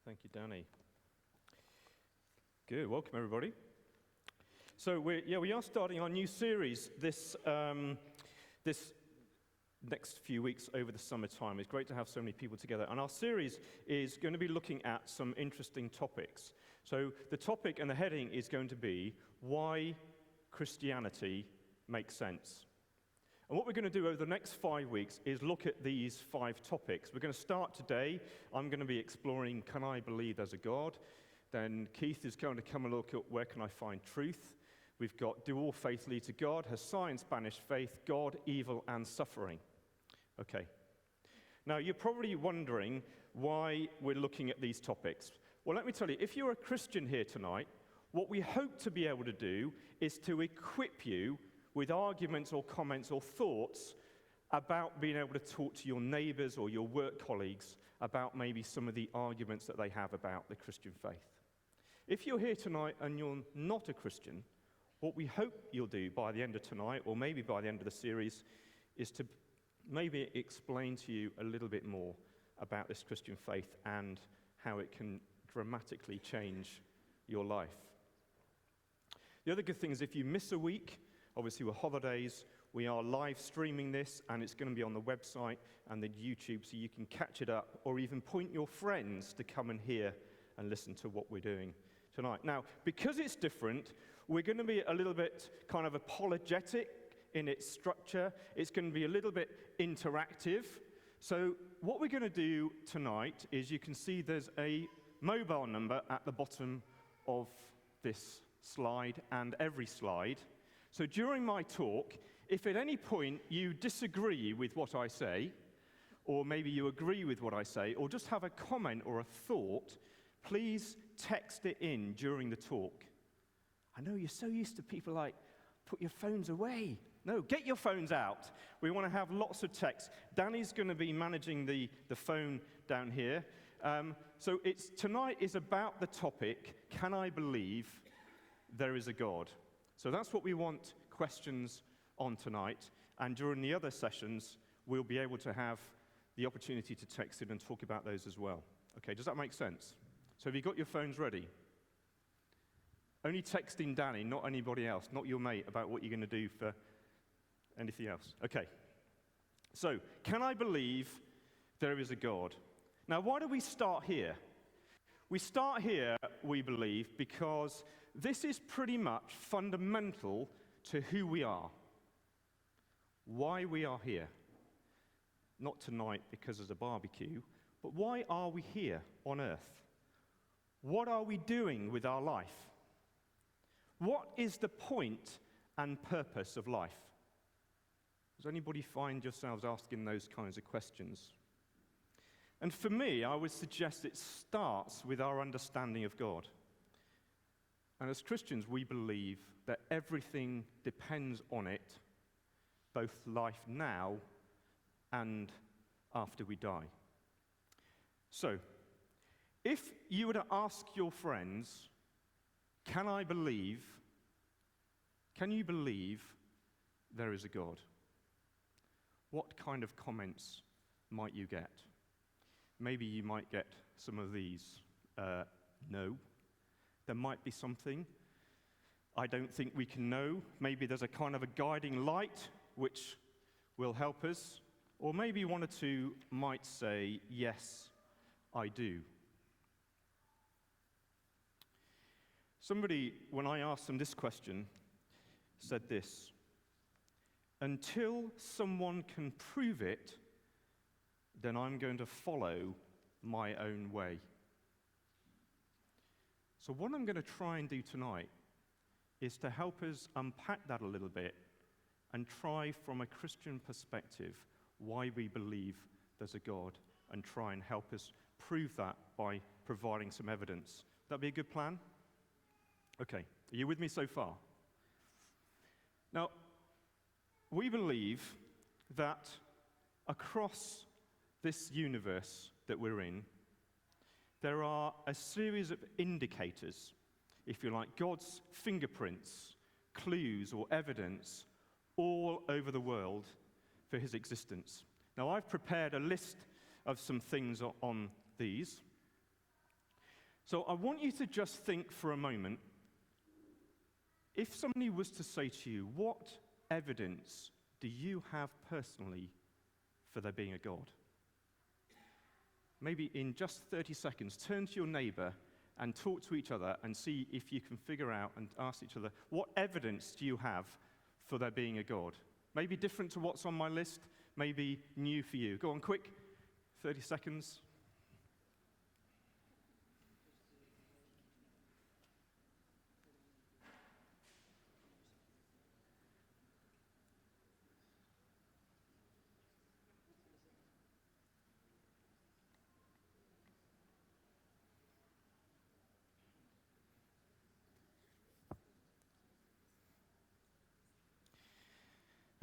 Thank you, Danny. Good. Welcome, everybody. So we are starting our new series this next few weeks over the summertime. It's great to have so many people together. And our series is going to be looking at some interesting topics. So the topic and the heading is going to be why Christianity makes sense. And what we're going to do over the next 5 weeks is look at these 5 topics. We're going to start today. I'm going to be exploring, can I believe there's a God? Then Keith is going to come and look at where can I find truth? We've got do all faith lead to God? Has science banished faith? God, evil, and suffering. Okay. Now, you're probably wondering why we're looking at these topics. Well, let me tell you, if you're a Christian here tonight, what we hope to be able to do is to equip you with arguments or comments or thoughts about being able to talk to your neighbors or your work colleagues about maybe some of the arguments that they have about the Christian faith. If you're here tonight and you're not a Christian, what we hope you'll do by the end of tonight, or maybe by the end of the series, is to maybe explain to you a little bit more about this Christian faith and how it can dramatically change your life. The other good thing is if you miss a week, obviously, we're holidays. We are live streaming this, and it's going to be on the website and the YouTube, so you can catch it up or even point your friends to come and hear and listen to what we're doing tonight. Now, because it's different, we're going to be a little bit kind of apologetic in its structure. It's going to be a little bit interactive. So what we're going to do tonight is you can see there's a mobile number at the bottom of this slide and every slide. So during my talk, if at any point you disagree with what I say, or maybe you agree with what I say, or just have a comment or a thought, please text it in during the talk. I know you're so used to people like, put your phones away. No, get your phones out. We want to have lots of text. Danny's going to be managing the phone down here. So tonight is about the topic, can I believe there is a God? So that's what we want questions on tonight. And during the other sessions, we'll be able to have the opportunity to text it and talk about those as well. Okay, does that make sense? So have you got your phones ready? Only texting Danny, not anybody else, not your mate, about what you're going to do for anything else. Okay. So, can I believe there is a God? Now, why do we start here? We start here, we believe, because this is pretty much fundamental to who we are, why we are here. Not tonight because there's a barbecue, but why are we here on earth? What are we doing with our life? What is the point and purpose of life? Does anybody find yourselves asking those kinds of questions? And for me, I would suggest it starts with our understanding of God. And as Christians, we believe that everything depends on it, both life now and after we die. So, if you were to ask your friends, can you believe there is a God? What kind of comments might you get? Maybe you might get some of these. No. There might be something I don't think we can know. Maybe there's a kind of a guiding light which will help us. Or maybe one or two might say, yes, I do. Somebody, when I asked them this question, said this: until someone can prove it, then I'm going to follow my own way. So what I'm going to try and do tonight is to help us unpack that a little bit and try from a Christian perspective why we believe there's a God and try and help us prove that by providing some evidence. That'd be a good plan? Okay, are you with me so far? Now, we believe that across this universe that we're in, there are a series of indicators, if you like, God's fingerprints, clues or evidence all over the world for his existence. Now, I've prepared a list of some things on these. So I want you to just think for a moment, if somebody was to say to you, what evidence do you have personally for there being a God? Maybe in just 30 seconds, turn to your neighbor and talk to each other and see if you can figure out and ask each other, what evidence do you have for there being a God? Maybe different to what's on my list, maybe new for you. Go on, quick, 30 seconds.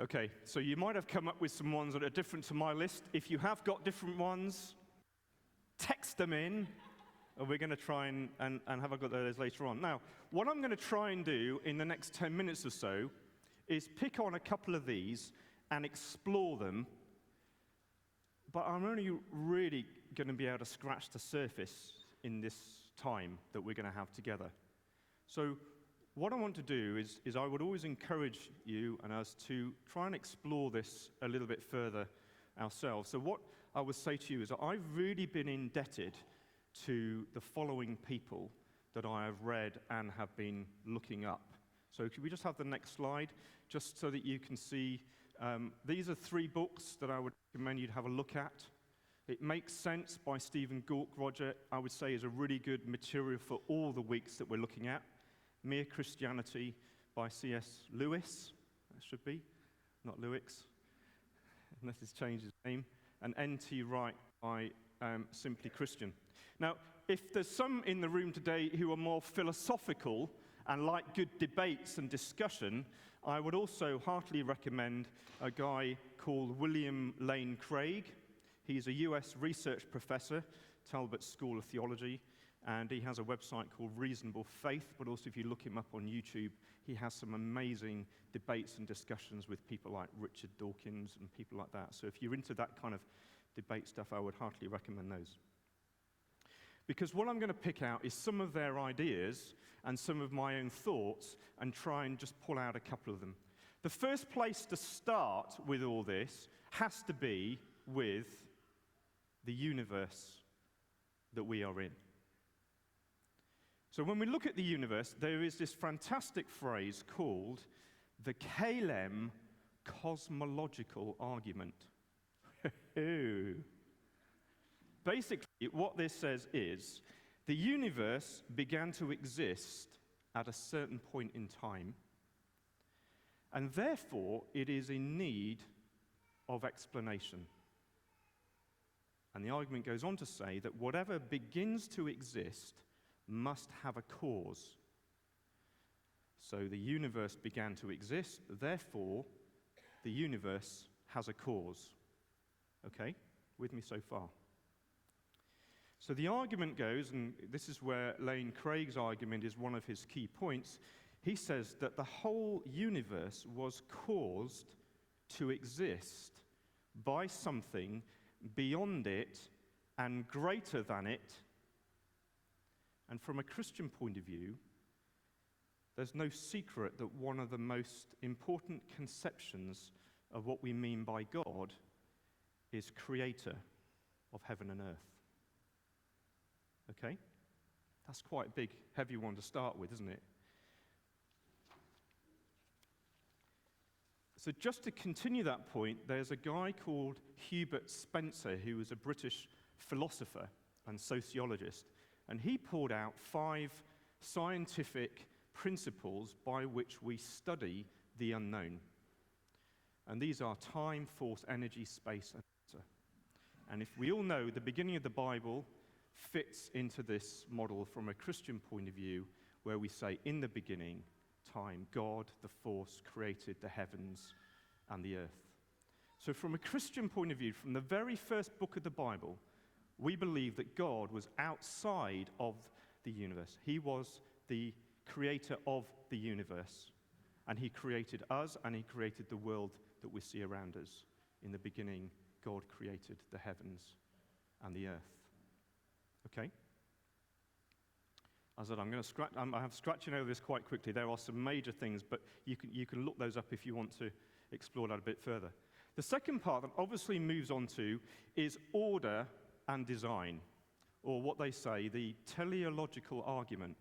Okay, so you might have come up with some ones that are different to my list. If you have got different ones, text them in, and we're going to try and have a go at those later on. Now, what I'm going to try and do in the next 10 minutes or so is pick on a couple of these and explore them, but I'm only really going to be able to scratch the surface in this time that we're going to have together. So what I want to do is I would always encourage you and us to try and explore this a little bit further ourselves. So what I would say to you is that I've really been indebted to the following people that I have read and have been looking up. So could we just have the next slide, just so that you can see, these are 3 books that I would recommend you to have a look at. It Makes Sense by Stephen Roger, I would say, is a really good material for all the weeks that we're looking at. Mere Christianity by C.S. Lewis, that should be, not Lewis, unless he's changed his name, and N.T. Wright by Simply Christian. Now, if there's some in the room today who are more philosophical and like good debates and discussion, I would also heartily recommend a guy called William Lane Craig. He's a US research professor, Talbot School of Theology, and he has a website called Reasonable Faith, but also if you look him up on YouTube, he has some amazing debates and discussions with people like Richard Dawkins and people like that. So if you're into that kind of debate stuff, I would heartily recommend those. Because what I'm going to pick out is some of their ideas and some of my own thoughts and try and just pull out a couple of them. The first place to start with all this has to be with the universe that we are in. So when we look at the universe, there is this fantastic phrase called the KLM cosmological argument. Basically, what this says is the universe began to exist at a certain point in time, and therefore it is in need of explanation. And the argument goes on to say that whatever begins to exist must have a cause. So the universe began to exist, therefore the universe has a cause. Okay? With me so far? So the argument goes, and this is where Lane Craig's argument is one of his key points, he says that the whole universe was caused to exist by something beyond it and greater than it. And from a Christian point of view, there's no secret that one of the most important conceptions of what we mean by God is creator of heaven and earth. Okay? That's quite a big, heavy one to start with, isn't it? So just to continue that point, there's a guy called Hubert Spencer, who was a British philosopher and sociologist, and he poured out 5 scientific principles by which we study the unknown. And these are time, force, energy, space, and matter. And if we all know, the beginning of the Bible fits into this model from a Christian point of view, where we say, in the beginning, time, God, the force, created the heavens and the earth. So from a Christian point of view, from the very first book of the Bible, we believe that God was outside of the universe. He was the creator of the universe. And he created us, and he created the world that we see around us. In the beginning, God created the heavens and the earth. Okay? I said, I'm scratching over this quite quickly. There are some major things, but you can look those up if you want to explore that a bit further. The second part that obviously moves on to is order and design, or what they say, the teleological argument.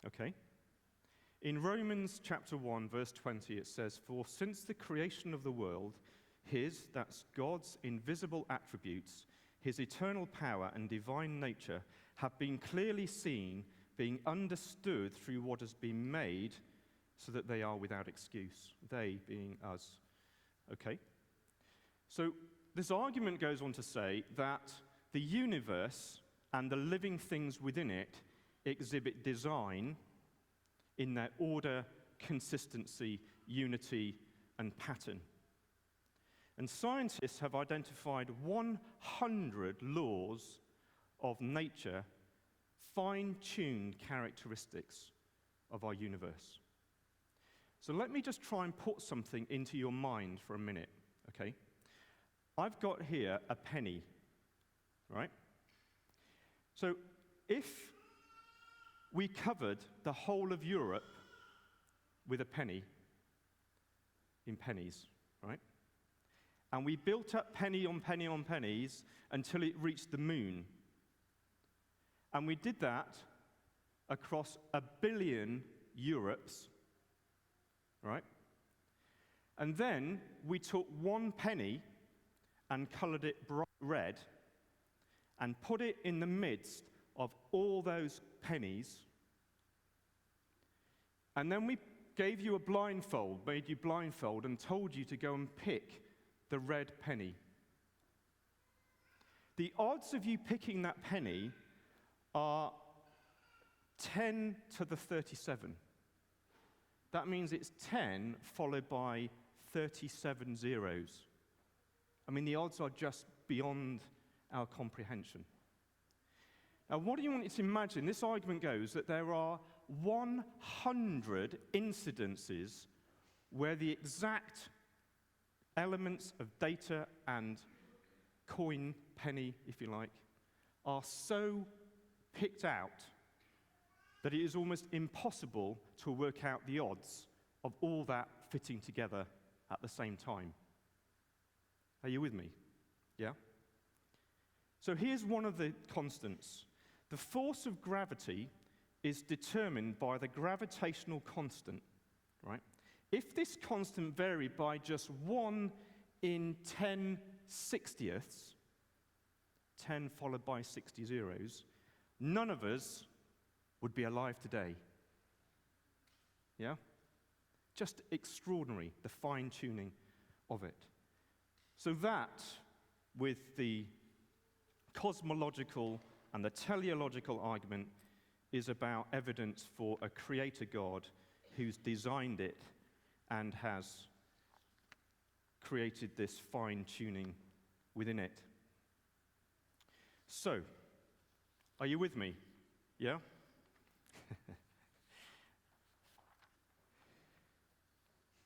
Okay? In Romans chapter 1, verse 20, it says, "For since the creation of the world, that's God's invisible attributes, his eternal power and divine nature have been clearly seen, being understood through what has been made, so that they are without excuse." They being us. Okay? So this argument goes on to say that the universe and the living things within it exhibit design in their order, consistency, unity, and pattern. And scientists have identified 100 laws of nature, fine-tuned characteristics of our universe. So let me just try and put something into your mind for a minute, okay? I've got here a penny, right? So if we covered the whole of Europe with a penny, in pennies, right? And we built up penny on penny on pennies until it reached the moon. And we did that across 1 billion Europes, right? And then we took one penny and colored it bright red and put it in the midst of all those pennies. And then we gave you a blindfold, made you blindfold, and told you to go and pick the red penny. The odds of you picking that penny are 10 to the 37. That means it's 10 followed by 37 zeros. I mean, the odds are just beyond our comprehension. Now, what do you want to imagine? This argument goes that there are 100 incidences where the exact elements of data and coin, penny, if you like, are so picked out that it is almost impossible to work out the odds of all that fitting together at the same time. Are you with me? Yeah? So here's one of the constants. The force of gravity is determined by the gravitational constant, right? If this constant varied by just 1 in 10 60ths, 10 followed by 60 zeros, none of us would be alive today. Yeah? Just extraordinary, the fine-tuning of it. So that, with the cosmological and the teleological argument, is about evidence for a creator God who's designed it and has created this fine-tuning within it. So, are you with me? Yeah?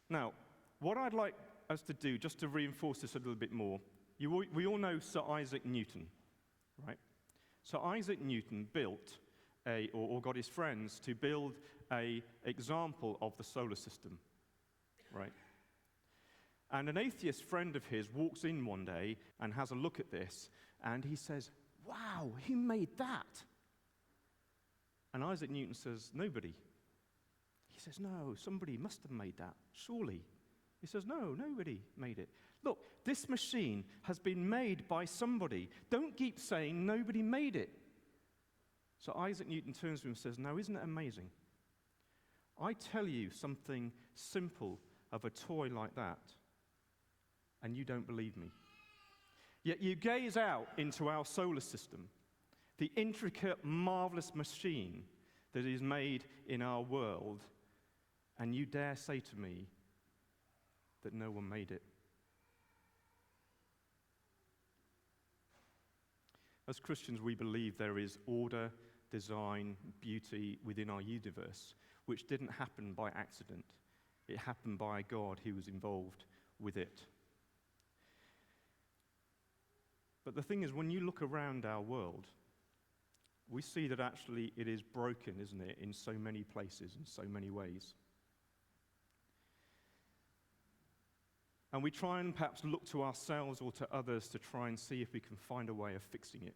Now, what I'd like us to do, just to reinforce this a little bit more, we all know Sir Isaac Newton, right? Sir Isaac Newton built or got his friends to build an example of the solar system, right? And an atheist friend of his walks in one day and has a look at this, and he says, "Wow, who made that?" And Isaac Newton says, "Nobody." He says, "No, somebody must have made that, surely." He says, "No, nobody made it. Look, this machine has been made by somebody. Don't keep saying nobody made it." So Isaac Newton turns to him and says, "Now, isn't it amazing? I tell you something simple of a toy like that, and you don't believe me. Yet you gaze out into our solar system, the intricate, marvelous machine that is made in our world, and you dare say to me that no one made it." As Christians, we believe there is order, design, beauty within our universe, which didn't happen by accident. It happened by a God who was involved with it. But the thing is, when you look around our world, we see that actually it is broken, isn't it, in so many places, in so many ways. And we try and perhaps look to ourselves or to others to try and see if we can find a way of fixing it.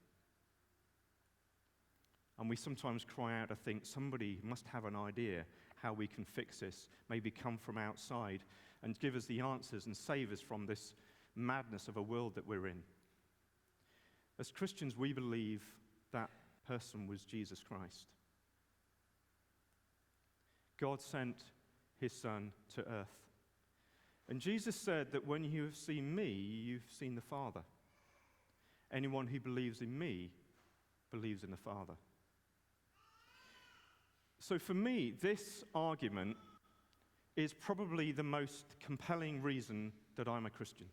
And we sometimes cry out, I think, somebody must have an idea how we can fix this, maybe come from outside and give us the answers and save us from this madness of a world that we're in. As Christians, we believe that person was Jesus Christ. God sent his Son to earth. And Jesus said that when you have seen me, you've seen the Father. Anyone who believes in me believes in the Father. So for me, this argument is probably the most compelling reason that I'm a Christian.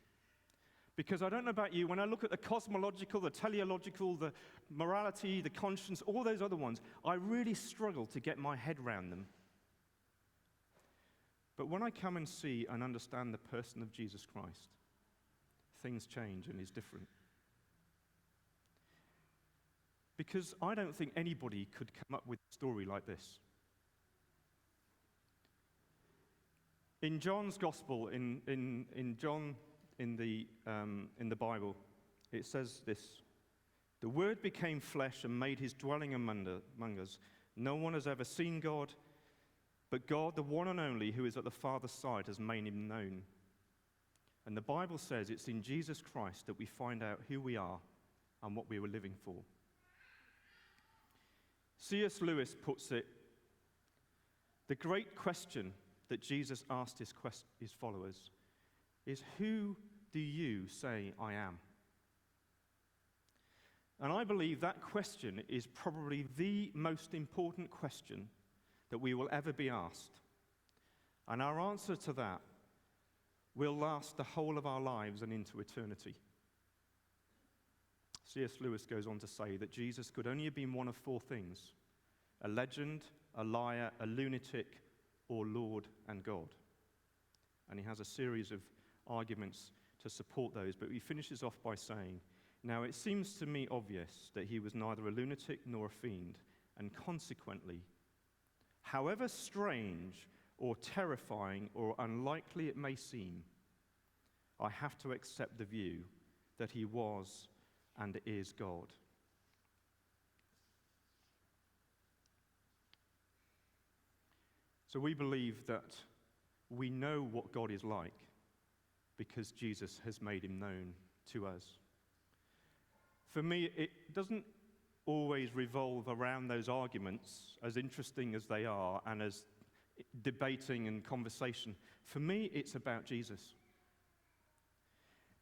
Because I don't know about you, when I look at the cosmological, the teleological, the morality, the conscience, all those other ones, I really struggle to get my head around them. But when I come and see and understand the person of Jesus Christ, things change and is different. Because I don't think anybody could come up with a story like this. In John's Gospel, in John, in the Bible, it says this: "The Word became flesh and made his dwelling among us. No one has ever seen God, but God, the one and only, who is at the Father's side, has made him known." And the Bible says it's in Jesus Christ that we find out who we are and what we were living for. C.S. Lewis puts it, the great question that Jesus asked his followers is, who do you say I am? And I believe that question is probably the most important question that we will ever be asked. And our answer to that will last the whole of our lives and into eternity. C.S. Lewis goes on to say that Jesus could only have been one of four things: a legend, a liar, a lunatic, or Lord and God. And he has a series of arguments to support those, but he finishes off by saying, "Now it seems to me obvious that he was neither a lunatic nor a fiend, and consequently, however strange or terrifying or unlikely it may seem, I have to accept the view that he was and is God." So we believe that we know what God is like because Jesus has made him known to us. For me, it doesn't always revolve around those arguments, as interesting as they are and as debating and conversation. For me, it's about Jesus.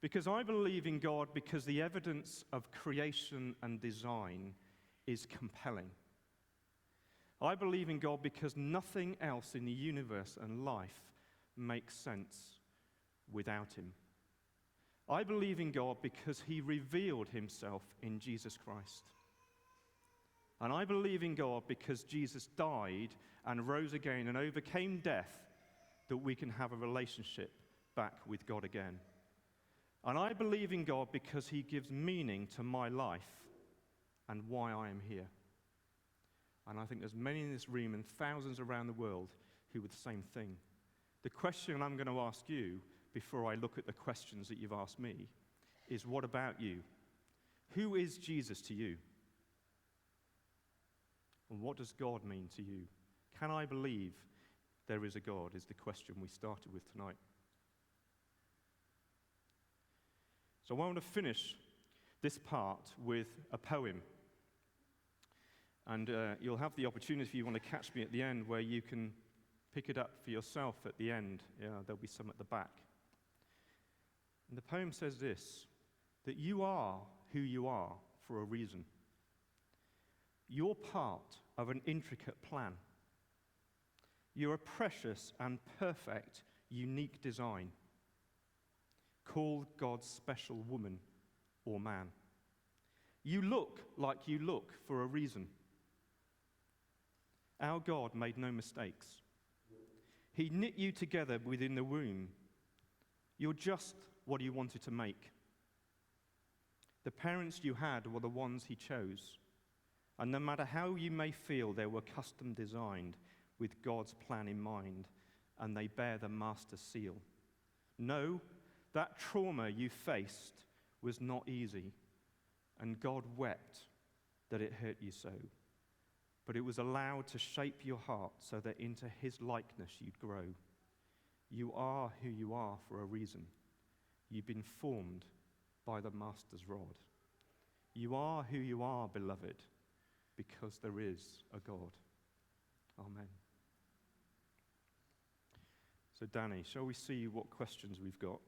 Because I believe in God because the evidence of creation and design is compelling. I believe in God because nothing else in the universe and life makes sense without him. I believe in God because he revealed himself in Jesus Christ. And I believe in God because Jesus died and rose again and overcame death, that we can have a relationship back with God again. And I believe in God because he gives meaning to my life and why I am here. And I think there's many in this room and thousands around the world who are the same thing. The question I'm going to ask you, before I look at the questions that you've asked me, is what about you? Who is Jesus to you? And what does God mean to you? Can I believe there is a God, is the question we started with tonight. So I want to finish this part with a poem. And you'll have the opportunity, if you want to catch me at the end, where you can pick it up for yourself at the end. There'll be some at the back. And the poem says this, that you are who you are for a reason. You're part of an intricate plan. You're a precious and perfect, unique design, called God's special woman or man. You look like you look for a reason. Our God made no mistakes. He knit you together within the womb. You're just what he wanted to make. The parents you had were the ones he chose. And no matter how you may feel, they were custom designed with God's plan in mind, and they bear the master's seal. No, that trauma you faced was not easy, and God wept that it hurt you so. But it was allowed to shape your heart so that into his likeness you'd grow. You are who you are for a reason. You've been formed by the master's rod. You are who you are, beloved, because there is a God. Amen. So Danny, shall we see what questions we've got?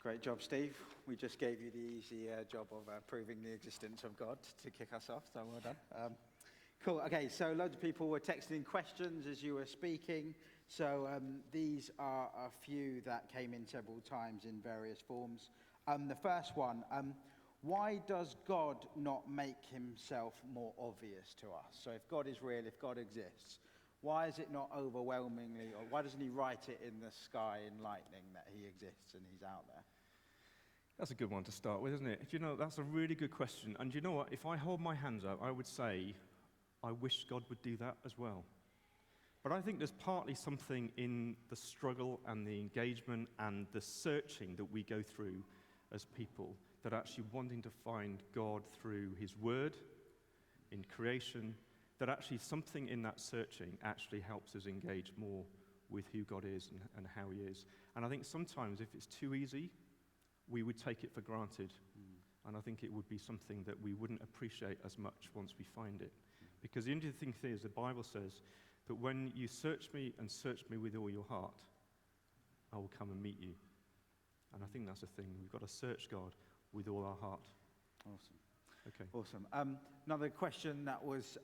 Great job, Steve. We just gave you the easy job of proving the existence of God to kick us off, so well done. Cool. Okay, so loads of people were texting in questions as you were speaking. So these are a few that came in several times in various forms. The first one, why does God not make himself more obvious to us? So if God is real, if God exists, why is it not overwhelmingly, or why doesn't he write it in the sky in lightning that he exists and he's out there? That's a good one to start with, isn't it? You know, that's a really good question. And you know what? If I hold my hands up, I would say, I wish God would do that as well. But I think there's partly something in the struggle and the engagement and the searching that we go through as people, that actually wanting to find God through his word, in creation, that actually something in that searching actually helps us engage more with who God is and how he is. And I think sometimes if it's too easy, we would take it for granted. And I think it would be something that we wouldn't appreciate as much once we find it. Because the interesting thing is the Bible says that when you search me and search me with all your heart, I will come and meet you. And I think that's the thing. We've got to search God with all our heart. Awesome. Okay. Awesome. Another question that was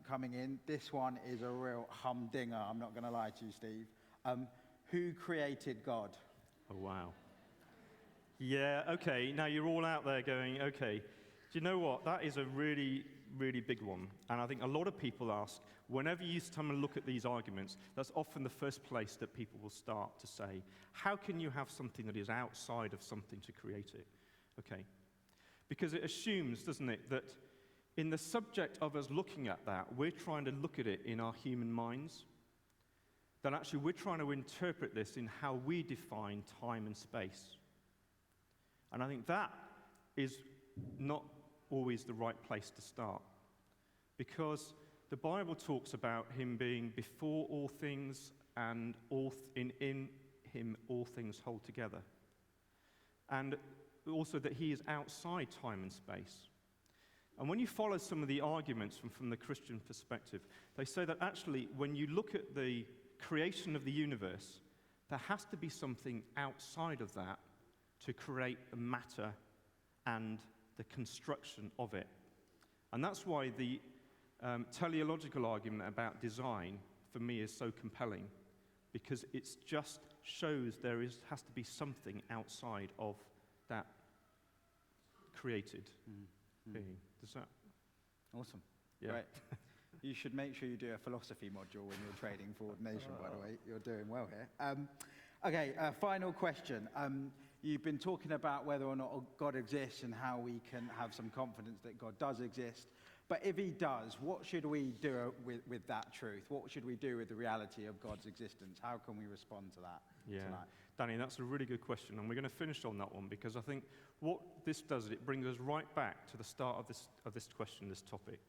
coming in. This one is a real humdinger. I'm not going to lie to you, Steve. Who created God? Oh, wow. Yeah, okay. Now you're all out there going, okay. Do you know what? That is a really, really big one. And I think a lot of people ask, whenever you come and look at these arguments, that's often the first place that people will start to say, how can you have something that is outside of something to create it? Okay. Because it assumes, doesn't it, that in the subject of us looking at that, we're trying to look at it in our human minds. That actually we're trying to interpret this in how we define time and space. And I think that is not always the right place to start. Because the Bible talks about him being before all things and in him all things hold together. And also that he is outside time and space. And when you follow some of the arguments from the Christian perspective, they say that actually when you look at the creation of the universe, there has to be something outside of that to create the matter and the construction of it. And that's why the teleological argument about design, for me, is so compelling, because it just shows there has to be something outside of that created being. Does that? Awesome. Yeah. Right. You should make sure you do a philosophy module when you're trading for ordination, by the way. You're doing well here. Okay, final question. You've been talking about whether or not God exists and how we can have some confidence that God does exist. But if he does, what should we do with that truth? What should we do with the reality of God's existence? How can we respond to that tonight? Danny, that's a really good question, and we're going to finish on that one, because I think what this does is it brings us right back to the start of this question, this topic.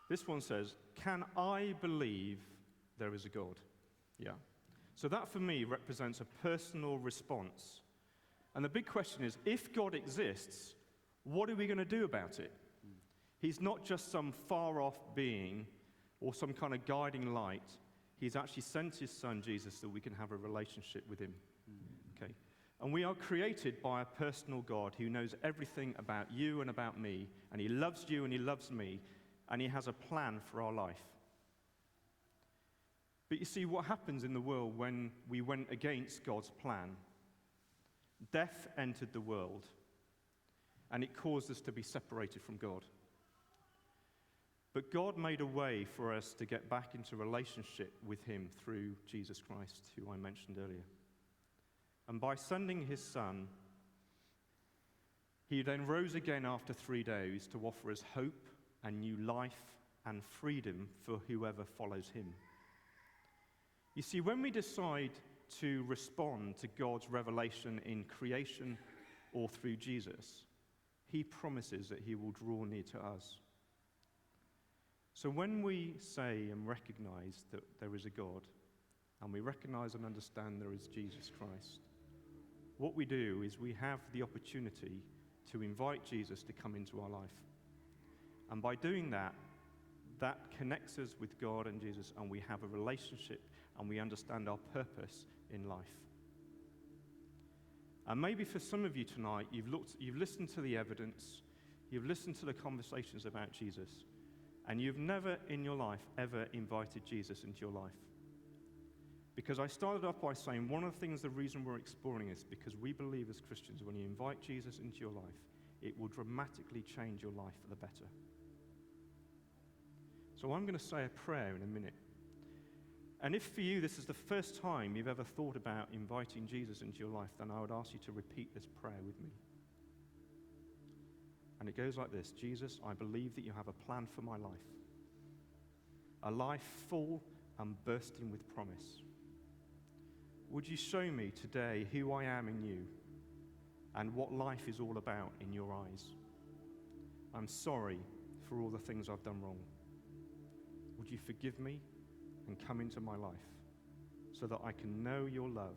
This one says, can I believe there is a God? Yeah. So that, for me, represents a personal response. And the big question is, if God exists, what are we going to do about it? He's not just some far-off being or some kind of guiding light. He's actually sent his son, Jesus, so we can have a relationship with him. Okay? And we are created by a personal God who knows everything about you and about me, and he loves you and he loves me, and he has a plan for our life. But you see, what happens in the world when we went against God's plan? Death entered the world, and it caused us to be separated from God. But God made a way for us to get back into relationship with him through Jesus Christ, who I mentioned earlier. And by sending his son, He then rose again after 3 days to offer us hope and new life and freedom for whoever follows him. You see, when we decide to respond to God's revelation in creation or through Jesus, he promises that he will draw near to us. So when we say and recognize that there is a God, and we recognize and understand there is Jesus Christ, what we do is we have the opportunity to invite Jesus to come into our life. And by doing that, that connects us with God and Jesus, and we have a relationship, and we understand our purpose in life. And maybe for some of you tonight, you've listened to the evidence, you've listened to the conversations about Jesus, and you've never in your life ever invited Jesus into your life. Because I started off by saying one of the things, the reason we're exploring this, because we believe as Christians, when you invite Jesus into your life, it will dramatically change your life for the better. So I'm going to say a prayer in a minute. And if for you this is the first time you've ever thought about inviting Jesus into your life, then I would ask you to repeat this prayer with me. And it goes like this: Jesus, I believe that you have a plan for my life. A life full and bursting with promise. Would you show me today who I am in you and what life is all about in your eyes? I'm sorry for all the things I've done wrong. Would you forgive me and come into my life so that I can know your love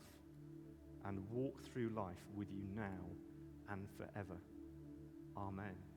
and walk through life with you now and forever? Amen.